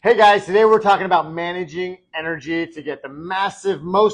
Hey guys, today we're talking about managing energy to get the most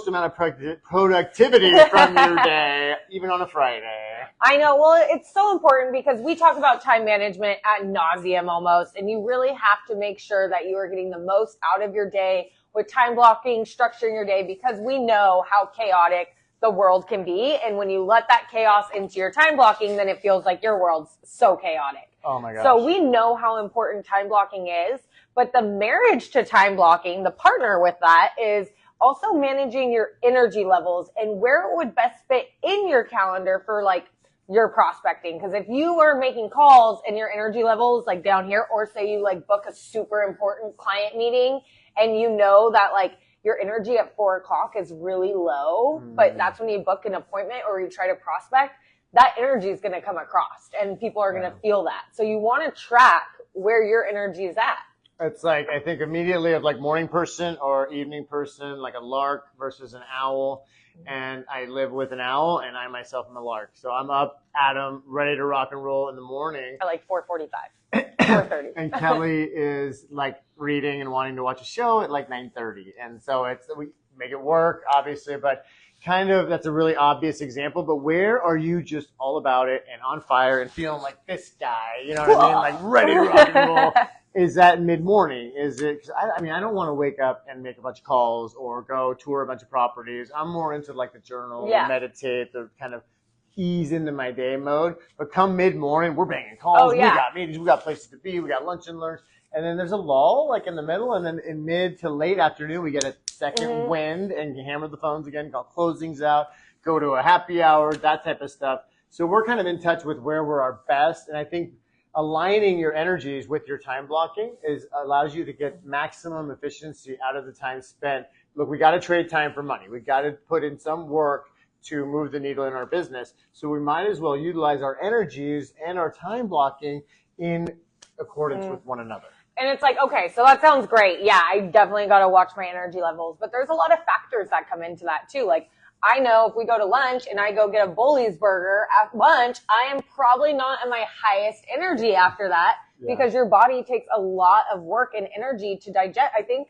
amount of productivity from your day, even on a Friday. I know. Well, it's so important because we talk about time management ad nauseum almost, and you really have to make sure that you are getting the most out of your day with time blocking, structuring your day, because we know how chaotic the world can be. And when you let that chaos into your time blocking, then it feels like your world's so chaotic. Oh my gosh. So we know how important time blocking is, but the marriage to time blocking, the partner with that, is also managing your energy levels and where it would best fit in your calendar for like your prospecting. Because if you are making calls and your energy levels like down here, or say you like book a super important client meeting and you know that like your energy at 4 o'clock is really low, but that's when you book an appointment or you try to prospect, that energy is going to come across and people are going to feel that. So you want to track where your energy is at. It's like, I think immediately of like morning person or evening person, like a lark versus an owl. And I live with an owl and I myself am a lark. So I'm up, Adam, ready to rock and roll in the morning. At like 4:45, 4:30. And Kelly is like reading and wanting to watch a show at like 9:30. And so we make it work, obviously, but kind of that's a really obvious example. But where are you just all about it and on fire and feeling like this guy, you know what I mean? Like ready to rock and roll. Is that mid-morning? Is it? Cause I mean, I don't want to wake up and make a bunch of calls or go tour a bunch of properties. I'm more into like the journal, meditate, the kind of ease into my day mode. But come mid-morning, we're banging calls. We got meetings. We got places to be. We got lunch and learns. And then there's a lull like in the middle. And then in mid to late afternoon, we get a second wind and hammer the phones again, call closings out, go to a happy hour, that type of stuff. So we're kind of in touch with where we're our best. And I think aligning your energies with your time blocking allows you to get maximum efficiency out of the time spent. Look, we got to trade time for money. We got to put in some work to move the needle in our business. So we might as well utilize our energies and our time blocking in accordance with one another. And it's like, okay, so that sounds great. Yeah, I definitely got to watch my energy levels. But there's a lot of factors that come into that too. Like, I know if we go to lunch and I go get a Bully's burger at lunch, I am probably not at my highest energy after that because your body takes a lot of work and energy to digest. I think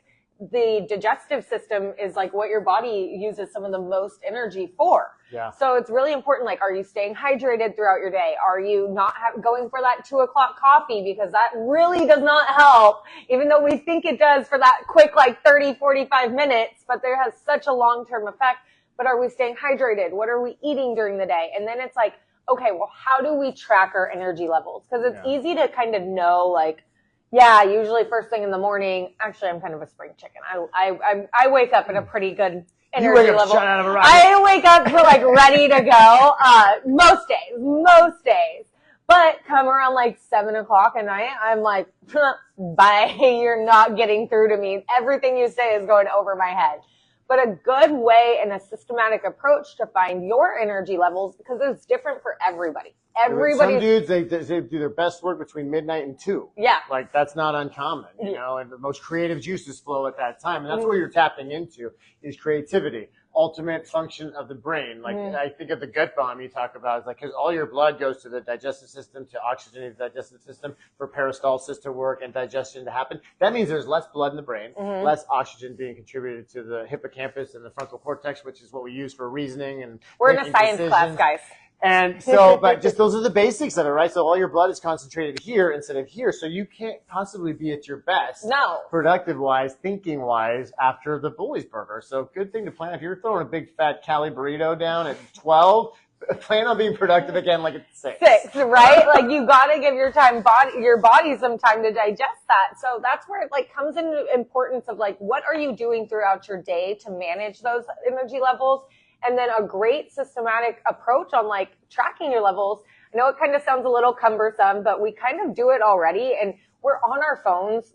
the digestive system is like what your body uses some of the most energy for. Yeah. So it's really important. Like, are you staying hydrated throughout your day? Are you not going for that 2 o'clock coffee? Because that really does not help, even though we think it does for that quick, like 30, 45 minutes, but there has such a long-term effect. But are we staying hydrated? What are we eating during the day? And then it's like, okay, well, how do we track our energy levels? Because it's easy to kind of know, like, usually first thing in the morning. Actually, I'm kind of a spring chicken. I wake up at a pretty good energy level. Shot out of a rocket. I wake up to like ready to go. Most days. But come around like 7 o'clock at night, I'm like, bye. You're not getting through to me. Everything you say is going over my head. But a good way and a systematic approach to find your energy levels, because it's different for everybody. Some dudes, they do their best work between midnight and 2. Yeah. Like, that's not uncommon, you know, and the most creative juices flow at that time. And that's where you're tapping into is creativity, ultimate function of the brain. Like, I think of the gut bomb you talk about. It's like, because all your blood goes to the digestive system to oxygenate the digestive system for peristalsis to work and digestion to happen. That means there's less blood in the brain, less oxygen being contributed to the hippocampus and the frontal cortex, which is what we use for reasoning and we're in a science class, guys. And so, but just those are the basics of it, right? So all your blood is concentrated here instead of here. So you can't possibly be at your best. No. Productive-wise, thinking-wise after the Bully's burger. So good thing to plan. If you're throwing a big fat Cali burrito down at 12, plan on being productive again like at 6. 6, right? Like you got to give your body some time to digest that. So that's where it like comes into importance of like, what are you doing throughout your day to manage those energy levels? And then a great systematic approach on like tracking your levels. I know it kind of sounds a little cumbersome, but we kind of do it already. And we're on our phones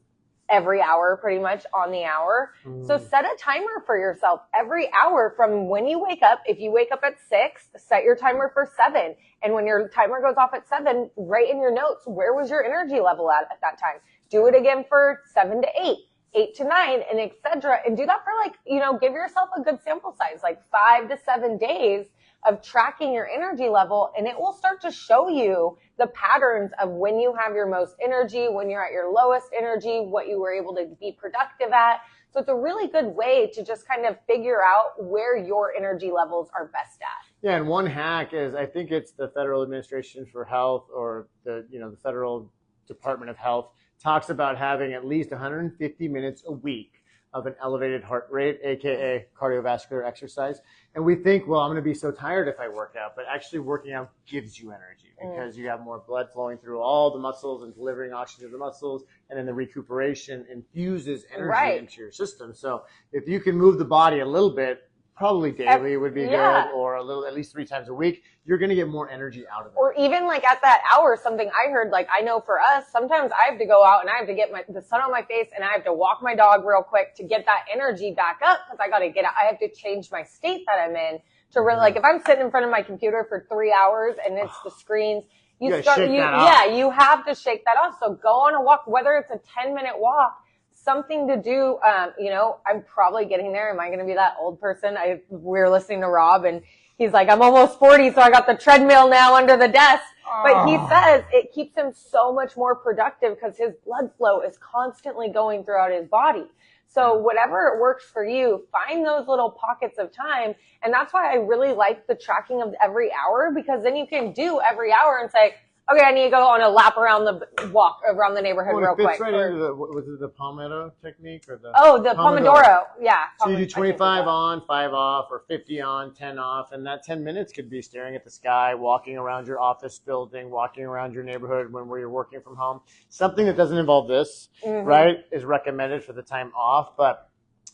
every hour, pretty much on the hour. So set a timer for yourself every hour from when you wake up. If you wake up at 6, set your timer for 7. And when your timer goes off at 7, write in your notes, where was your energy level at that time? Do it again for 7 to 8. 8 to 9 and etc. And do that for like, you know, give yourself a good sample size, like 5 to 7 days of tracking your energy level, and it will start to show you the patterns of when you have your most energy, when you're at your lowest energy, what you were able to be productive at. So it's a really good way to just kind of figure out where your energy levels are best at. Yeah, and one hack is, I think it's the Federal Administration for Health, or the Federal Department of Health, talks about having at least 150 minutes a week of an elevated heart rate, aka cardiovascular exercise. And we think, well, I'm going to be so tired if I work out, but actually working out gives you energy because you have more blood flowing through all the muscles and delivering oxygen to the muscles, and then the recuperation infuses energy into your system. So if you can move the body a little bit, probably daily would be good, or at least 3 times a week, you're going to get more energy out of it. Or even like at that hour, something I heard, like I know for us, sometimes I have to go out and I have to get the sun on my face and I have to walk my dog real quick to get that energy back up, because I got to get out. I have to change my state that I'm in to really, like if I'm sitting in front of my computer for 3 hours and it's the screens, you have to shake that off. So go on a walk, whether it's a 10-minute walk, something to do. I'm probably getting there. Am I going to be that old person? We were listening to Rob and he's like, I'm almost 40, so I got the treadmill now under the desk. But he says it keeps him so much more productive because his blood flow is constantly going throughout his body. So whatever works for you, find those little pockets of time. And that's why I really like the tracking of every hour, because then you can do every hour and say, okay, I need to go on a lap around the neighborhood real quick. It fits right into was it the Pomodoro technique or the? Oh, the Pomodoro. Yeah. So you do 25 on, 5 off, or 50 on, 10 off, and that 10 minutes could be staring at the sky, walking around your office building, walking around your neighborhood where you're working from home. Something that doesn't involve this, right, is recommended for the time off, but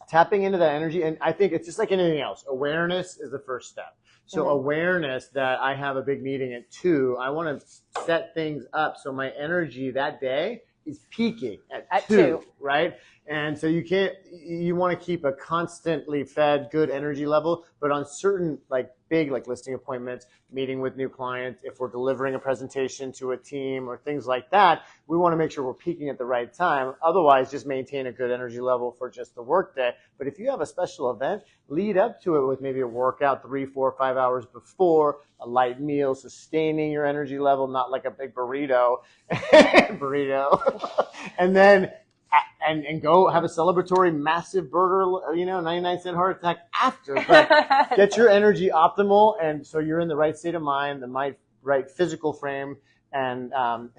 tapping into that energy, and I think it's just like anything else. Awareness is the first step. So awareness that I have a big meeting at 2, I want to set things up so my energy that day is peaking at 2, right? And so you want to keep a constantly fed good energy level, but on certain big listing appointments, meeting with new clients, if we're delivering a presentation to a team or things like that, we want to make sure we're peaking at the right time. Otherwise, just maintain a good energy level for just the workday. But if you have a special event, lead up to it with maybe a workout 3, 4, 5 hours before, a light meal, sustaining your energy level, not like a big burrito, and then and go have a celebratory massive burger, 99-cent heart attack after. But get your energy optimal, and so you're in the right state of mind, the right physical frame, and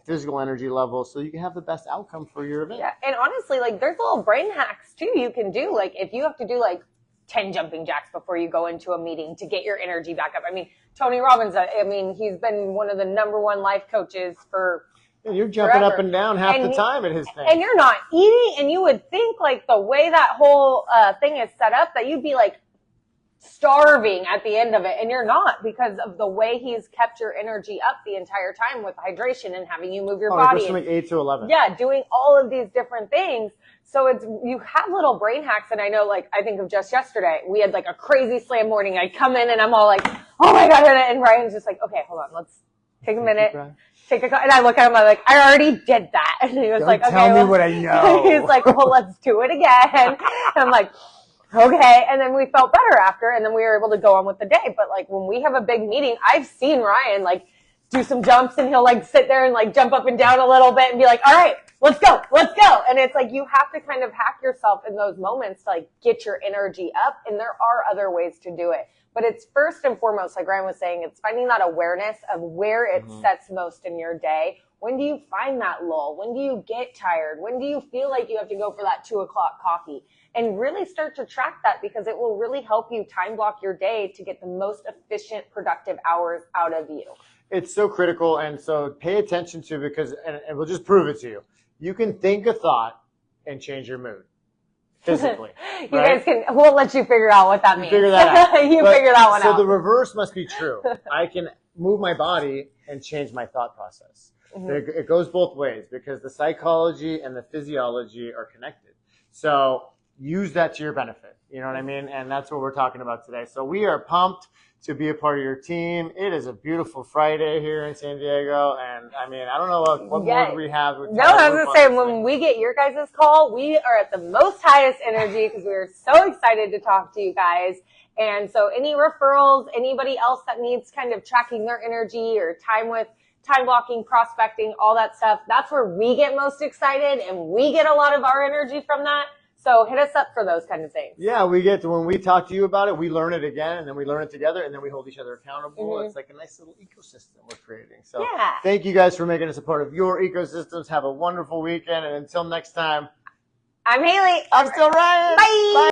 physical energy level, so you can have the best outcome for your event. Yeah, and honestly, there's little brain hacks too you can do. If you have to do 10 jumping jacks before you go into a meeting to get your energy back up. I mean, Tony Robbins, he's been one of the #1 life coaches for and you're jumping forever. Up and down half the time at his thing. And you're not eating, and you would think the way that whole thing is set up that you'd be starving at the end of it, and you're not, because of the way he's kept your energy up the entire time with hydration and having you move your body. It goes from 8 to 11. Yeah, doing all of these different things. So you have little brain hacks, and I know, I think of just yesterday, we had a crazy slam morning. I come in and I'm all oh my God, and Ryan's just okay, hold on, let's take a minute. And I look at him, I'm I already did that. And he was Don't tell me what I know. He's well, let's do it again. And I'm okay. And then we felt better after, and then we were able to go on with the day. But when we have a big meeting, I've seen Ryan do some jumps, and he'll sit there and jump up and down a little bit and be all right, let's go. And it's you have to kind of hack yourself in those moments to get your energy up. And there are other ways to do it. But it's first and foremost, like Ryan was saying, it's finding that awareness of where it sets most in your day. When do you find that lull? When do you get tired? When do you feel like you have to go for that 2 o'clock coffee? And really start to track that, because it will really help you time block your day to get the most efficient, productive hours out of you. It's so critical, and so pay attention to, because, and we'll just prove it to you. You can think a thought and change your mood. Physically. We'll let you figure out what that means. Figure that out. Figure that one out. So the reverse must be true. I can move my body and change my thought process. It goes both ways, because the psychology and the physiology are connected. So use that to your benefit. You know what I mean? And that's what we're talking about today. So we are pumped to be a part of your team. It is a beautiful Friday here in San Diego. And I mean, I don't know what more do we have. No, I was going to say, when we get your guys' call, we are at the most highest energy because we are so excited to talk to you guys. And so any referrals, anybody else that needs kind of tracking their energy or time blocking, prospecting, all that stuff, that's where we get most excited and we get a lot of our energy from that. So hit us up for those kind of things. Yeah, we get to, when we talk to you about it, we learn it again, and then we learn it together, and then we hold each other accountable. Mm-hmm. It's like a nice little ecosystem we're creating. So Thank you guys for making us a part of your ecosystems. Have a wonderful weekend, and until next time. I'm Haylie. I'm still Ryan. Bye. Bye.